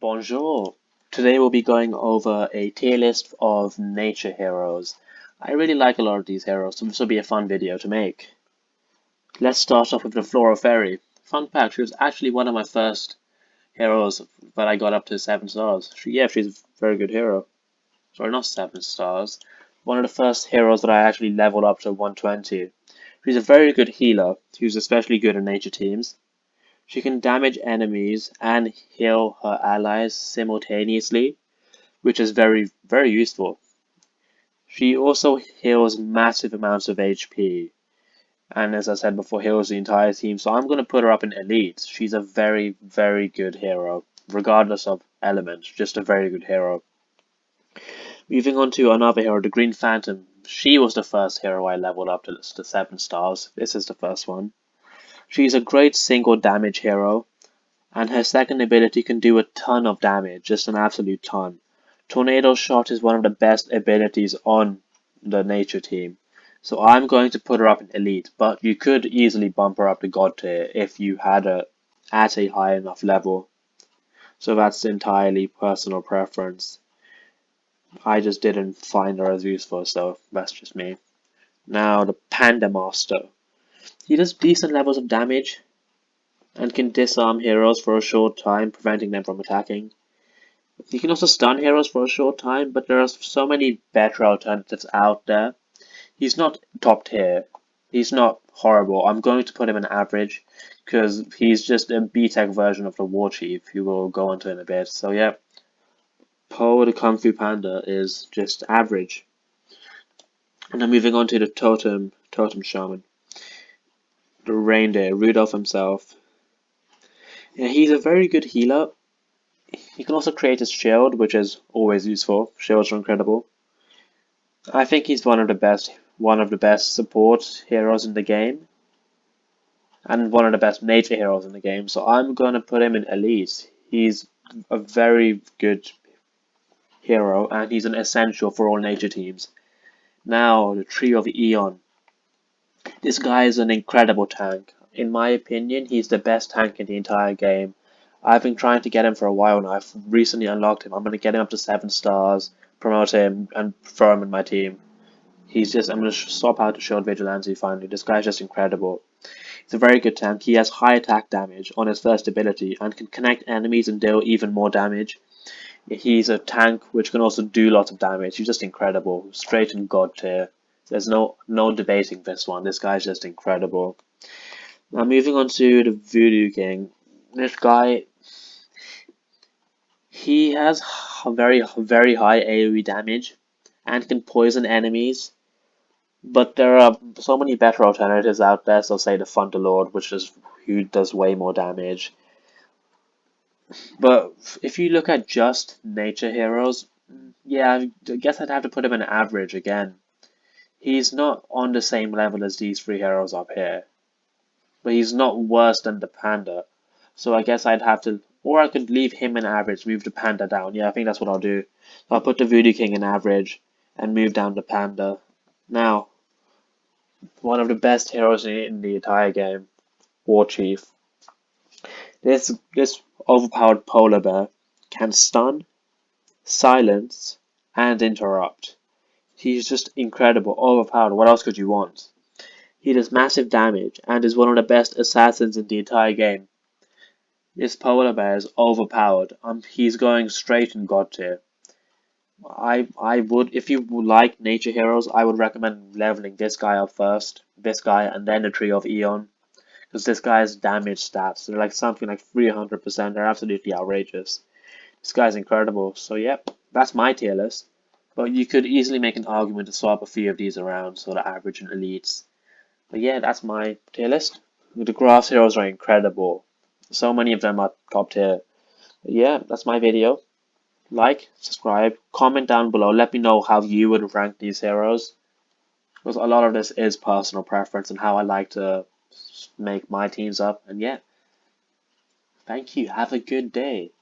Bonjour! Today we'll be going over a tier list of nature heroes. I really like a lot of these heroes, so this will be a fun video to make. Let's start off with the Floral Fairy. Fun fact, she was actually one of my first heroes that I got up to 7 stars. She's a very good hero. Sorry, not 7 stars. One of the first heroes that I actually leveled up to 120. She's a very good healer, who's especially good in nature teams. She can damage enemies and heal her allies simultaneously, which is very, very useful. She also heals massive amounts of HP, and as I said before, heals the entire team, so I'm going to put her up in Elite. She's a very, very good hero, regardless of element, just a very good hero. Moving on to another hero, the Green Phantom. She was the first hero I leveled up to 7 stars. This is the first one. She's a great single damage hero, and her second ability can do a ton of damage, just an absolute ton. Tornado Shot is one of the best abilities on the nature team, so I'm going to put her up in Elite, but you could easily bump her up to God tier if you had her at a high enough level. So that's entirely personal preference. I just didn't find her as useful, so that's just me. Now the Panda Master. He does decent levels of damage and can disarm heroes for a short time, preventing them from attacking. He can also stun heroes for a short time, but there are so many better alternatives out there. He's not top tier. He's not horrible. I'm going to put him in average, because he's just a B-Tech version of the Warchief, who we'll go into in a bit. So yeah, Poe the Kung Fu Panda is just average. And then moving on to the Totem Shaman. The Reindeer, Rudolph himself. Yeah, he's a very good healer. He can also create his shield, which is always useful. Shields are incredible. I think he's one of the best support heroes in the game, and one of the best nature heroes in the game. So I'm gonna put him in Elite. He's a very good hero, and he's an essential for all nature teams. Now the Tree of Eon. This guy is an incredible tank. In my opinion, he's the best tank in the entire game. I've been trying to get him for a while now. I've recently unlocked him. I'm going to get him up to 7 stars, promote him, and throw him in my team. I'm going to swap out to Shield Vigilante finally. This guy's just incredible. He's a very good tank. He has high attack damage on his first ability and can connect enemies and deal even more damage. He's a tank which can also do lots of damage. He's just incredible. Straight in God tier. There's no debating this one. This guy's just incredible. Now moving on to the Voodoo Gang. This guy, he has very, very high AoE damage and can poison enemies. But there are so many better alternatives out there. So say the Thunderlord, who does way more damage. But if you look at just nature heroes, yeah, I guess I'd have to put him in average again. He's not on the same level as these 3 heroes up here, but he's not worse than the Panda. So I guess I'd have to, or I could leave him in average, move the Panda down. Yeah, I think that's what I'll do. So I'll put the Voodoo King in average and move down the Panda. Now, one of the best heroes in the entire game, Warchief. This overpowered polar bear can stun, silence, and interrupt. He's just incredible, overpowered. What else could you want? He does massive damage and is one of the best assassins in the entire game. This polar bear is overpowered. He's going straight in God tier. I would, if you like nature heroes, I would recommend leveling this guy up first, this guy, and then the Tree of Eon. Because this guy's damage stats, they're like something like 300%. They're absolutely outrageous. This guy's incredible. So yep, that's my tier list. But you could easily make an argument to swap a few of these around, sort of average and elites. But yeah, that's my tier list. The grass heroes are incredible. So many of them are top tier. But yeah, that's my video. Like, subscribe, comment down below. Let me know how you would rank these heroes. Because a lot of this is personal preference and how I like to make my teams up. And yeah, thank you. Have a good day.